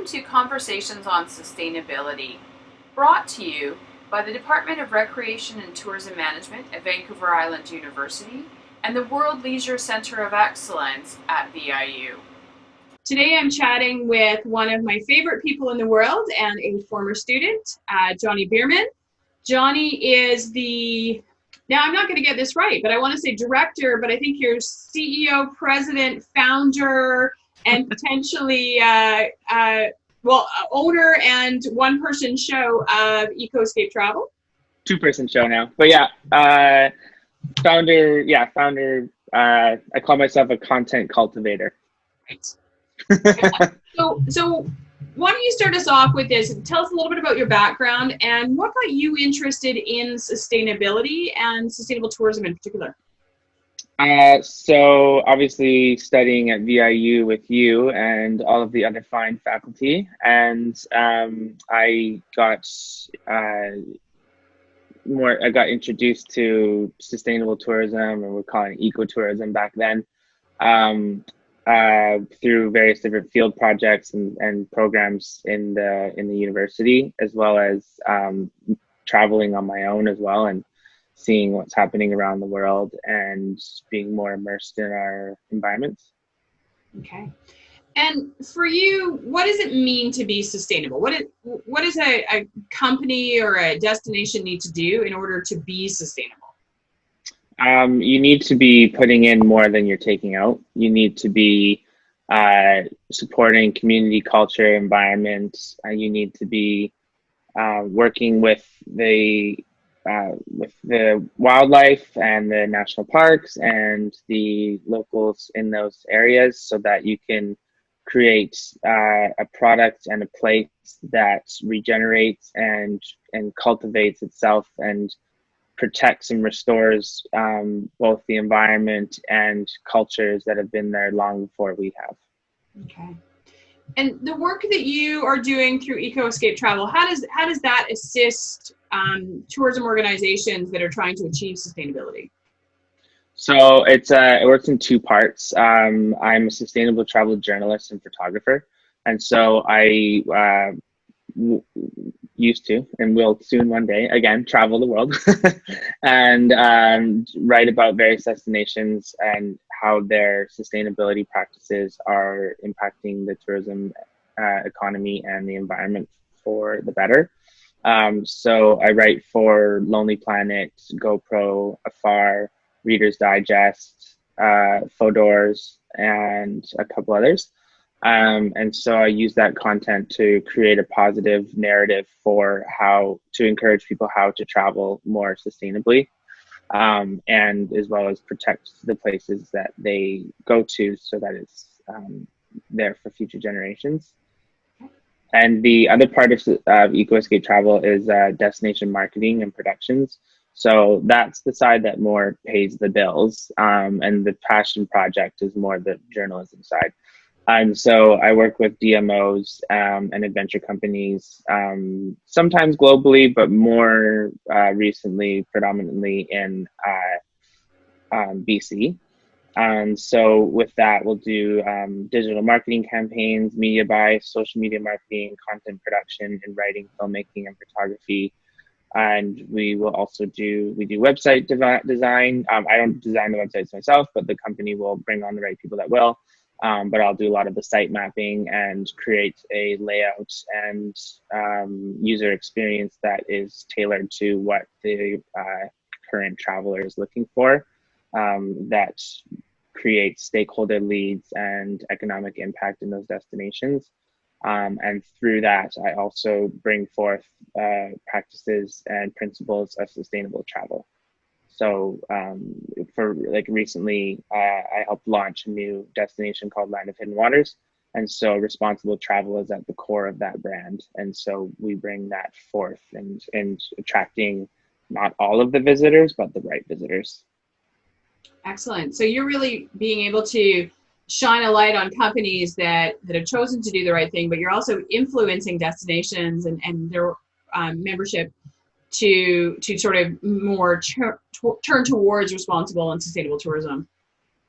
Welcome to Conversations on Sustainability, brought to you by the Department of Recreation and Tourism Management at Vancouver Island University and the World Leisure Centre of Excellence at VIU. Today I'm chatting with one of my favorite people in the world and a former student, Jonny Bierman. Jonny is now I'm not going to get this right, but I want to say director, but I think you're CEO, president, founder, and potentially owner and one-person show of EcoEscape Travel. Two-person show now, but founder. I call myself a content cultivator. Right. So why don't you start us off with this? Tell us a little bit about your background and what got you interested in sustainability and sustainable tourism in particular. So obviously studying at VIU with you and all of the other fine faculty, and I got introduced to sustainable tourism, or we're calling it ecotourism back then, through various different field projects and programs in the university, as well as traveling on my own as well, and seeing what's happening around the world and being more immersed in our environments. Okay. And for you, what does it mean to be sustainable? What does a company or a destination need to do in order to be sustainable? You need to be putting in more than you're taking out. You need to be supporting community, culture, environment. You need to be working with the wildlife and the national parks and the locals in those areas, so that you can create a product and a place that regenerates and cultivates itself and protects and restores both the environment and cultures that have been there long before we have. Okay. And the work that you are doing through EcoEscape Travel, how does that assist tourism organizations that are trying to achieve sustainability? So it works in two parts. I'm a sustainable travel journalist and photographer, and so I used to, and will soon one day again, travel the world and write about various destinations and how their sustainability practices are impacting the tourism economy and the environment for the better. So I write for Lonely Planet, GoPro, Afar, Reader's Digest, Fodors, and a couple others. And so I use that content to create a positive narrative for how to encourage people how to travel more sustainably, and as well as protect the places that they go to, so that it's there for future generations. And the other part of EcoEscape Travel is destination marketing and productions. So that's the side that more pays the bills, and the passion project is more the journalism side. And so I work with DMOs and adventure companies, sometimes globally, but more recently, predominantly in BC. And so with that, we'll do digital marketing campaigns, media buy, social media marketing, content production, and writing, filmmaking, and photography. And we will also do website design. I don't design the websites myself, but the company will bring on the right people that will. But I'll do a lot of the site mapping and create a layout and user experience that is tailored to what the current traveler is looking for, that creates stakeholder leads and economic impact in those destinations. And through that, I also bring forth practices and principles of sustainable travel. So for recently, I helped launch a new destination called Land of Hidden Waters. And so responsible travel is at the core of that brand. And so we bring that forth and attracting not all of the visitors, but the right visitors. Excellent. So you're really being able to shine a light on companies that have chosen to do the right thing, but you're also influencing destinations and their membership to sort of more turn towards responsible and sustainable tourism.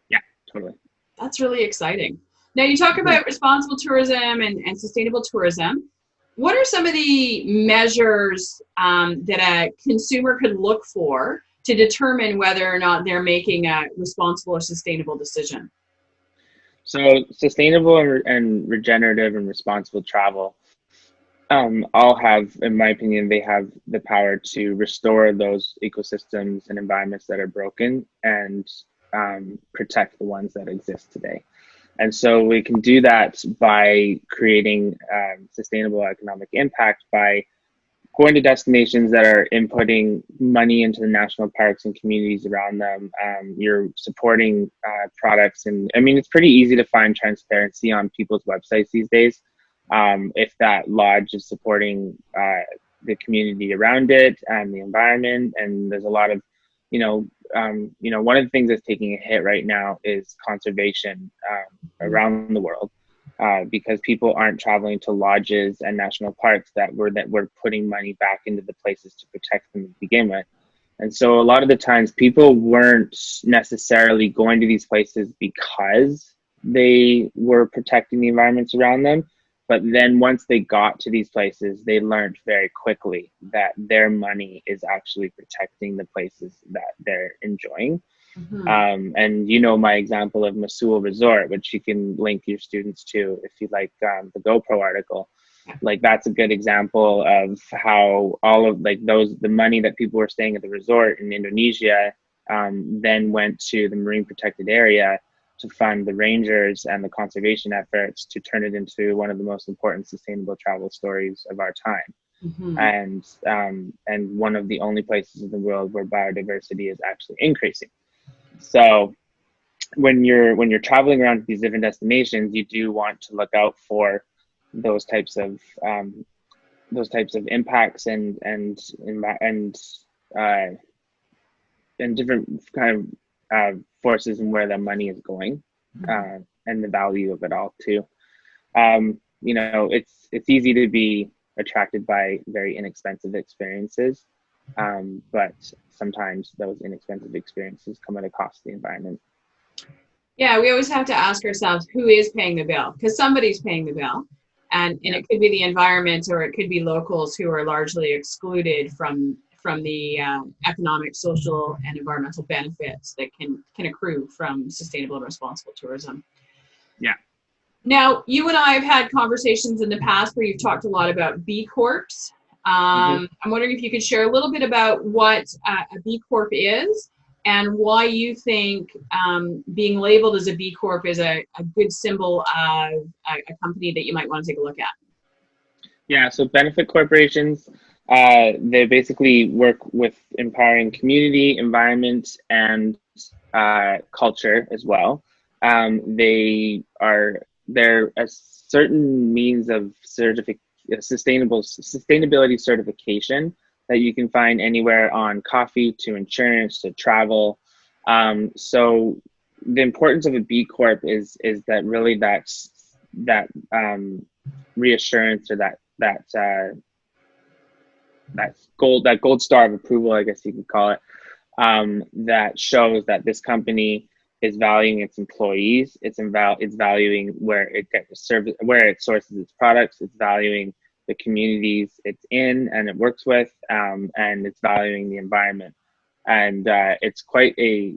Yeah, totally. That's really exciting. Now, you talk about responsible tourism and sustainable tourism. What are some of the measures that a consumer could look for to determine whether or not they're making a responsible or sustainable decision? So sustainable and regenerative and responsible travel all have, in my opinion, they have the power to restore those ecosystems and environments that are broken and protect the ones that exist today. And so we can do that by creating sustainable economic impact by going to destinations that are inputting money into the national parks and communities around them. You're supporting products. And I mean, it's pretty easy to find transparency on people's websites these days. If that lodge is supporting the community around it and the environment, and there's a lot of, one of the things that's taking a hit right now is conservation around the world. Because people aren't traveling to lodges and national parks that we're putting money back into the places to protect them to begin with. And so a lot of the times people weren't necessarily going to these places because they were protecting the environments around them. But then once they got to these places, they learned very quickly that their money is actually protecting the places that they're enjoying. Mm-hmm. And my example of Masul Resort, which you can link your students to if you like the GoPro article. Like that's a good example of how all of the money that people were staying at the resort in Indonesia then went to the marine protected area to fund the rangers and the conservation efforts to turn it into one of the most important sustainable travel stories of our time. Mm-hmm. And one of the only places in the world where biodiversity is actually increasing. So when you're traveling around these different destinations, you do want to look out for those types of impacts and different kind of forces and where the money is going, and the value of it all too. It's easy to be attracted by very inexpensive experiences, but sometimes those inexpensive experiences come at a cost to the environment. Yeah, we always have to ask ourselves, who is paying the bill? Because somebody's paying the bill. And it could be the environment, or it could be locals who are largely excluded from the economic, social, and environmental benefits that can accrue from sustainable and responsible tourism. Yeah. Now, you and I have had conversations in the past where you've talked a lot about B Corps. I'm wondering if you could share a little bit about what a B Corp is and why you think being labeled as a B Corp is a good symbol of a company that you might want to take a look at. Yeah, so benefit corporations, they basically work with empowering community, environment, and culture as well. They're a certain means of sustainability certification that you can find anywhere, on coffee to insurance to travel. So the importance of a B Corp is that really that reassurance, or that gold star of approval, I guess you could call it, that shows that this company is valuing its employees. It's valuing where it gets service, where it sources its products. It's valuing the communities it's in and it works with, and it's valuing the environment. And it's quite a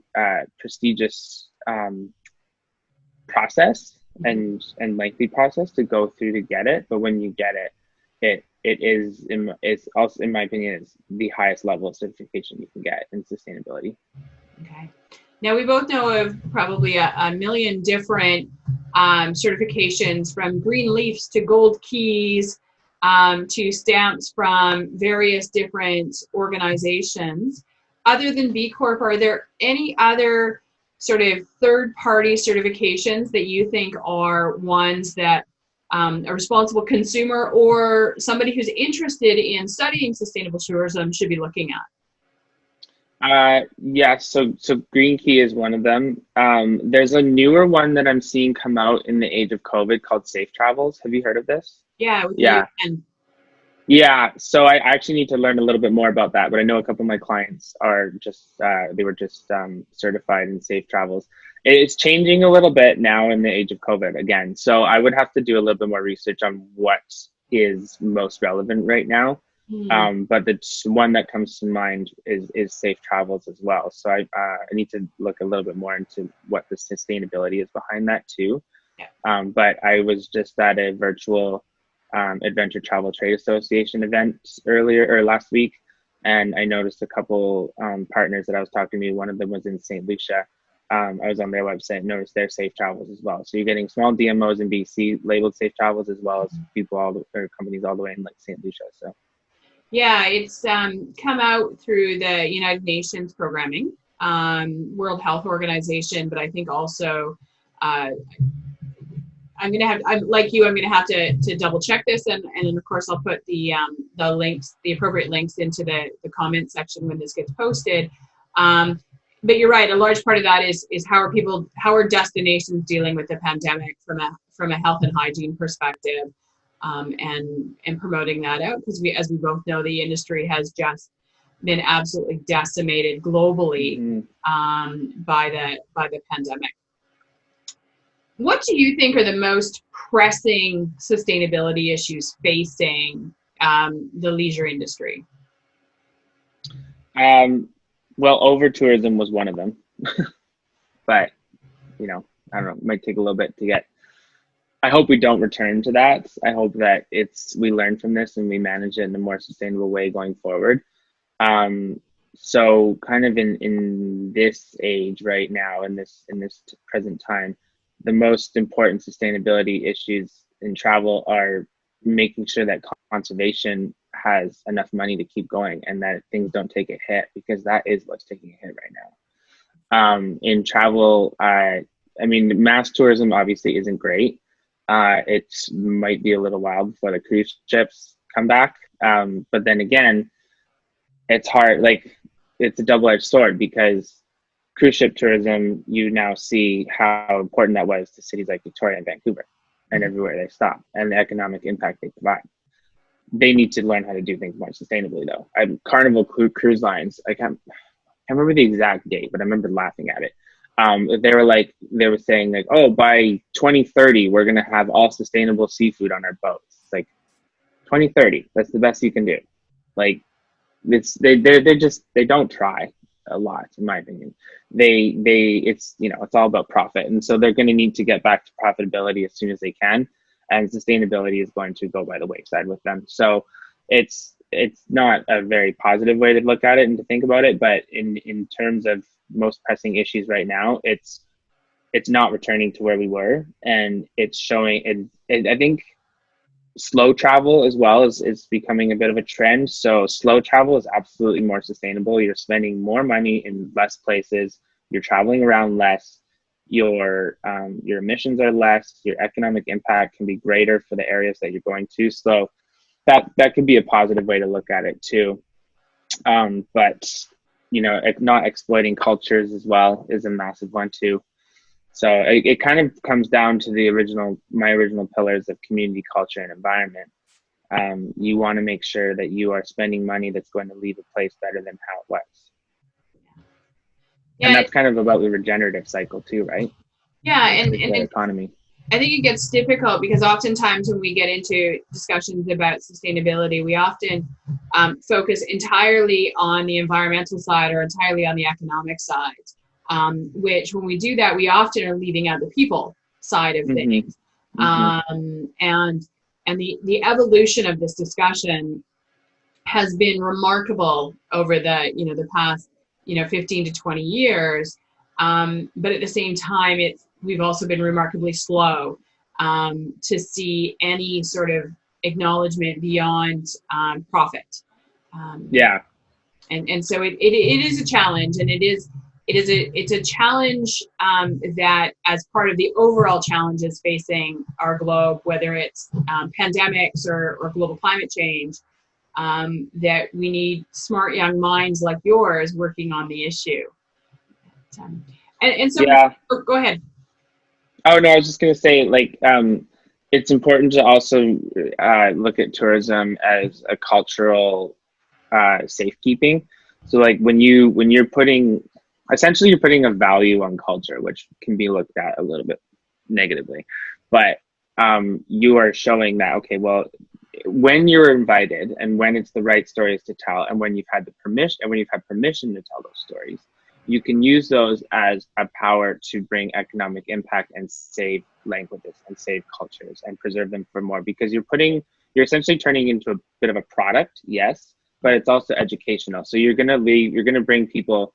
prestigious process and lengthy process to go through to get it. But when you get it, it's also, in my opinion, is the highest level of certification you can get in sustainability. Okay. Now, we both know of probably a million different certifications, from green leafs to gold keys, to stamps from various different organizations. Other than B Corp, are there any other sort of third-party certifications that you think are ones that a responsible consumer or somebody who's interested in studying sustainable tourism should be looking at? Yeah, so Green Key is one of them. There's a newer one that I'm seeing come out in the age of COVID called Safe Travels. Have you heard of this? Yeah. Yeah, so I actually need to learn a little bit more about that, but I know a couple of my clients are they were just certified in Safe Travels. It's changing a little bit now in the age of COVID again. So I would have to do a little bit more research on what is most relevant right now. But the one that comes to mind is safe travels as well. So I need to look a little bit more into what the sustainability is behind that too. But I was just at a virtual Adventure Travel Trade Association event last week, and I noticed a couple partners that I was talking to. One of them was in St. Lucia. I was on their website and noticed their safe travels as well. So you're getting small DMOs in BC labeled safe travels, as well as companies all the way in like St. Lucia. So yeah, it's come out through the United Nations programming, World Health Organization, but I think also I'm like you, I'm gonna have to double check this, and then of course I'll put the links, the appropriate links into the comment section when this gets posted. But you're right, a large part of that is how are destinations dealing with the pandemic from a health and hygiene perspective, and promoting that out, because as we both know, the industry has just been absolutely decimated globally by the pandemic. What do you think are the most pressing sustainability issues facing the leisure industry? Well, over tourism was one of them, but I don't know, it might take a little bit to get. I hope we don't return to that. I hope that we learn from this and we manage it in a more sustainable way going forward. So kind of in this age right now, in this present time, the most important sustainability issues in travel are making sure that conservation has enough money to keep going and that things don't take a hit, because that is what's taking a hit right now. In travel, I mean, mass tourism obviously isn't great. It might be a little while before the cruise ships come back. But then again, it's hard, like it's a double-edged sword, because cruise ship tourism, you now see how important that was to cities like Victoria and Vancouver and everywhere they stop, and the economic impact they provide. They need to learn how to do things more sustainably though. Carnival Cruise Lines, I can't remember the exact date, but I remember laughing at it. They were saying like, oh, by 2030, we're going to have all sustainable seafood on our boats. It's like 2030, that's the best you can do. Like they don't try a lot, in my opinion. It's all about profit. And so they're going to need to get back to profitability as soon as they can. And sustainability is going to go by the wayside with them. So it's not a very positive way to look at it and to think about it. But in terms of most pressing issues right now, it's not returning to where we were, and it's showing. And I think slow travel as well is becoming a bit of a trend. So slow travel is absolutely more sustainable. You're spending more money in less places. You're traveling around less. Your emissions are less. Your economic impact can be greater for the areas that you're going to. So that could be a positive way to look at it too. But not exploiting cultures as well is a massive one too. So it kind of comes down to my original pillars of community, culture, and environment. You want to make sure that you are spending money that's going to leave a place better than how it was. Yeah, and that's kind of about the regenerative cycle too, right? Yeah, and economy. I think it gets difficult because oftentimes when we get into discussions about sustainability, we often focus entirely on the environmental side or entirely on the economic side. Which when we do that, we often are leaving out the people side of things. And the evolution of this discussion has been remarkable over the past 15 to 20 years. But at the same time, we've also been remarkably slow to see any sort of acknowledgement beyond profit. And so it is a challenge, and it's a challenge that, as part of the overall challenges facing our globe, whether it's pandemics or global climate change, that we need smart young minds like yours working on the issue. And so, yeah. Go ahead. Oh no, I was just gonna say, it's important to also look at tourism as a cultural safekeeping. So when you're putting essentially you're putting a value on culture, which can be looked at a little bit negatively, but you are showing that, okay, well, when you're invited and when it's the right stories to tell, and when you've had the permission, and when you've had permission to tell those stories, you can use those as a power to bring economic impact and save languages and save cultures and preserve them for more, because you're essentially turning into a bit of a product, yes, but it's also educational. So you're going to bring people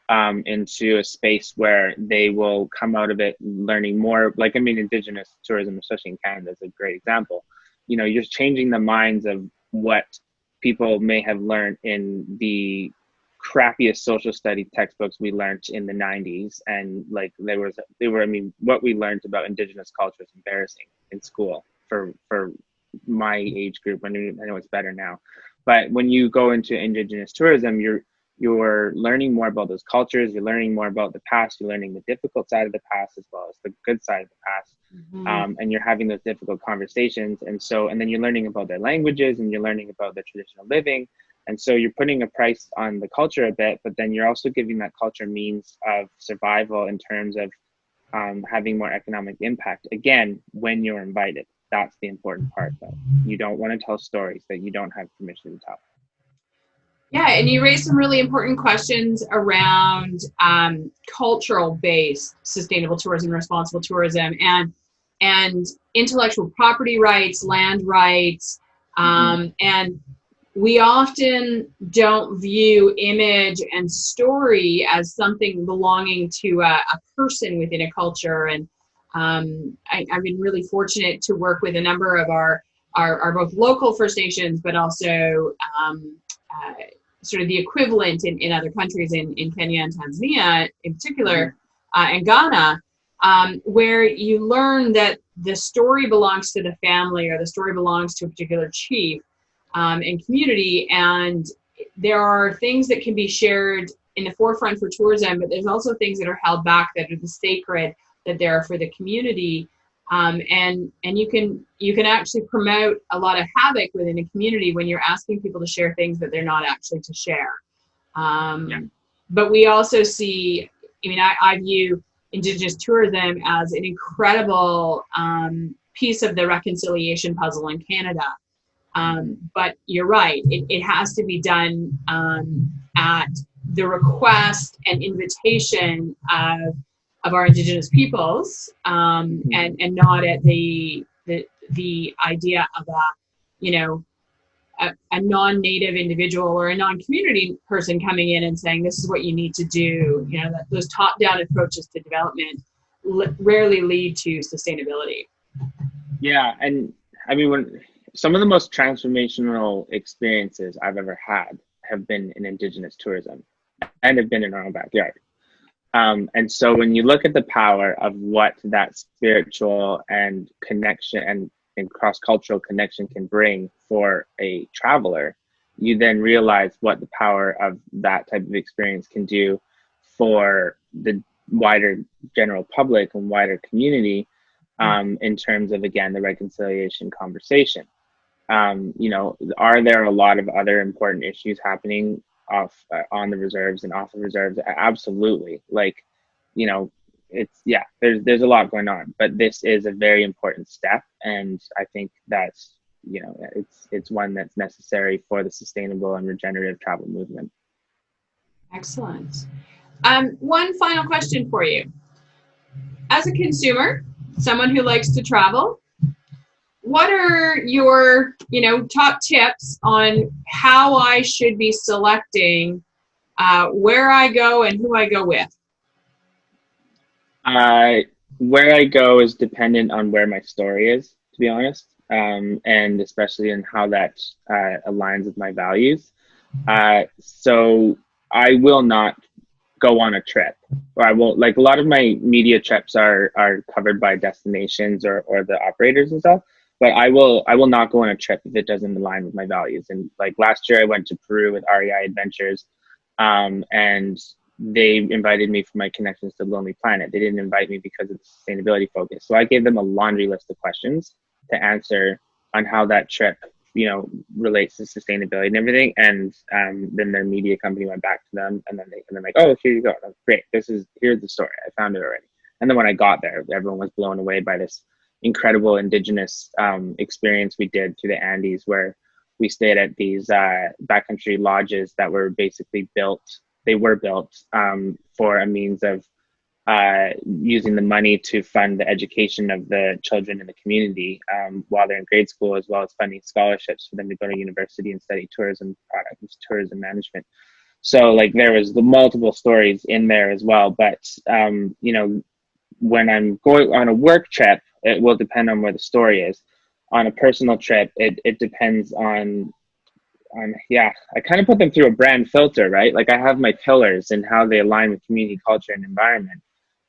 into a space where they will come out of it learning more. Like, I mean, Indigenous tourism, especially in Canada, is a great example. You know, you're changing the minds of what people may have learned in the crappiest social study textbooks we learned in the 90s. And like, I mean, what we learned about Indigenous culture is embarrassing in school for my age group. I know it's better now. But when you go into Indigenous tourism, you're learning more about those cultures, you're learning more about the past, you're learning the difficult side of the past as well as the good side of the past. And you're having those difficult conversations. And then you're learning about their languages, and you're learning about their traditional living. And so you're putting a price on the culture a bit, but then you're also giving that culture means of survival in terms of having more economic impact. Again, when you're invited, that's the important part, though. You don't want to tell stories that you don't have permission to tell. Yeah, and you raised some really important questions around cultural-based sustainable tourism, responsible tourism, and intellectual property rights, land rights, and we often don't view image and story as something belonging to a person within a culture. And I've been really fortunate to work with a number of our both local First Nations, but also sort of the equivalent in other countries, in Kenya and Tanzania in particular, and Ghana, where you learn that the story belongs to the family, or the story belongs to a particular chief and community. And there are things that can be shared in the forefront for tourism, but there's also things that are held back that are the sacred, that they're for the community. And you can actually promote a lot of havoc within a community when you're asking people to share things that they're not actually to share. But we also see, I mean, I view Indigenous tourism as an incredible piece of the reconciliation puzzle in Canada. But you're right, it has to be done at the request and invitation of our Indigenous peoples, and not at the idea of a non-native individual or a non-community person coming in and saying, this is what you need to do. You know, that those top-down approaches to development rarely lead to sustainability. Yeah, and I mean, when some of the most transformational experiences I've ever had have been in Indigenous tourism, and have been in our own backyard. And so when you look at the power of what that spiritual and connection and cross-cultural connection can bring for a traveler, you then realize what the power of that type of experience can do for the wider general public and wider community, in terms of, again, the reconciliation conversation. You know, are there a lot of other important issues happening on the reserves and off the reserves? Absolutely. Like, you know, there's a lot going on, but this is a very important step, and I think that's, you know, it's one that's necessary for the sustainable and regenerative travel movement. Excellent. One final question for you. As a consumer, someone who likes to travel, what are your, top tips on how I should be selecting where I go and who I go with? Where I go is dependent on where my story is, to be honest, and especially in how that aligns with my values. So I will not go on a trip, or I won't, like, a lot of my media trips are covered by destinations or the operators and stuff. But I will not go on a trip if it doesn't align with my values. And like last year, I went to Peru with REI Adventures, and they invited me for my connections to Lonely Planet. They didn't invite me because of the sustainability focus. So I gave them a laundry list of questions to answer on how that trip relates to sustainability and everything. And then their media company went back to them, and then like, oh, here you go. That's great. Here's the story. I found it already. And then when I got there, everyone was blown away by this incredible indigenous experience we did through the Andes, where we stayed at these backcountry lodges that were basically built. They were built for a means of using the money to fund the education of the children in the community while they're in grade school, as well as funding scholarships for them to go to university and study tourism management. So like there was the multiple stories in there as well. But when I'm going on a work trip, it will depend on where the story is. On a personal trip, it depends on I kind of put them through a brand filter, right? Like I have my pillars and how they align with community, culture, and environment.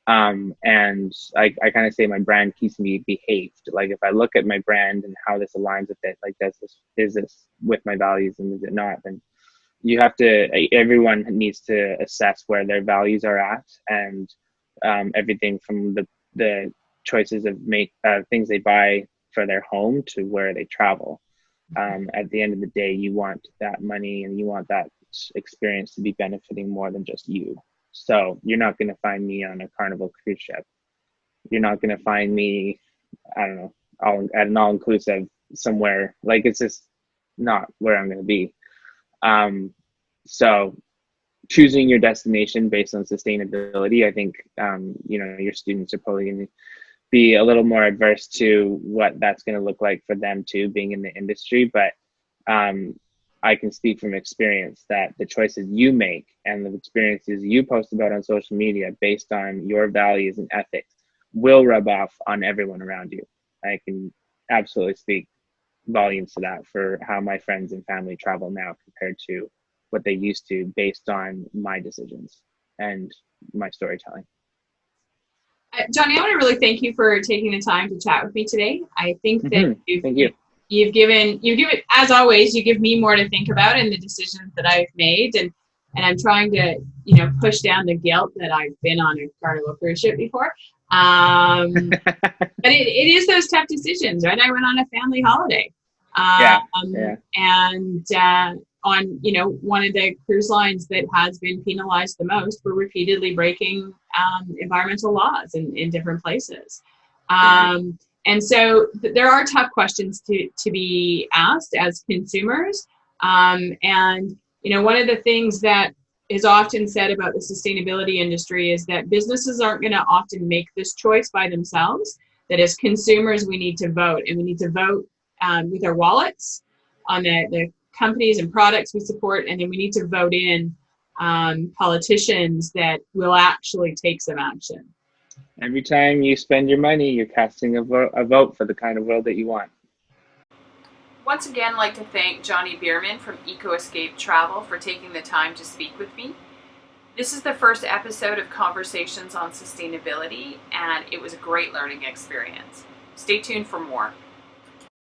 And I kind of say my brand keeps me behaved. Like if I look at my brand and how this aligns with it, like is this with my values and is it not? Then everyone needs to assess where their values are at, and everything from the choices of things they buy for their home to where they travel. At the end of the day, you want that money and you want that experience to be benefiting more than just you. So you're not going to find me on a Carnival cruise ship. You're not going to find me, I don't know, at an all-inclusive somewhere. Like it's just not where I'm going to be. So choosing your destination based on sustainability, I think, your students are probably going to be a little more adverse to what that's going to look like for them too, being in the industry. But I can speak from experience that the choices you make and the experiences you post about on social media based on your values and ethics will rub off on everyone around you. I can absolutely speak volumes to that for how my friends and family travel now compared to what they used to based on my decisions and my storytelling. Jonny, I want to really thank you for taking the time to chat with me today. I think that Thank you. You've given, as always, you give me more to think about in the decisions that I've made, and I'm trying to, push down the guilt that I've been on a Carnival cruise ship before. But it is those tough decisions, right? I went on a family holiday, and on one of the cruise lines that has been penalized the most for repeatedly breaking environmental laws in different places. And so there are tough questions to be asked as consumers. And, one of the things that is often said about the sustainability industry is that businesses aren't going to often make this choice by themselves, that as consumers, we need to vote, and we need to vote with our wallets on the companies and products we support. And then we need to vote in politicians that will actually take some action. Every time you spend your money, you're casting a vote for the kind of world that you want. Once again, I'd like to thank Jonny Bierman from EcoEscape Travel for taking the time to speak with me. This is the first episode of Conversations on Sustainability, and it was a great learning experience. Stay tuned for more.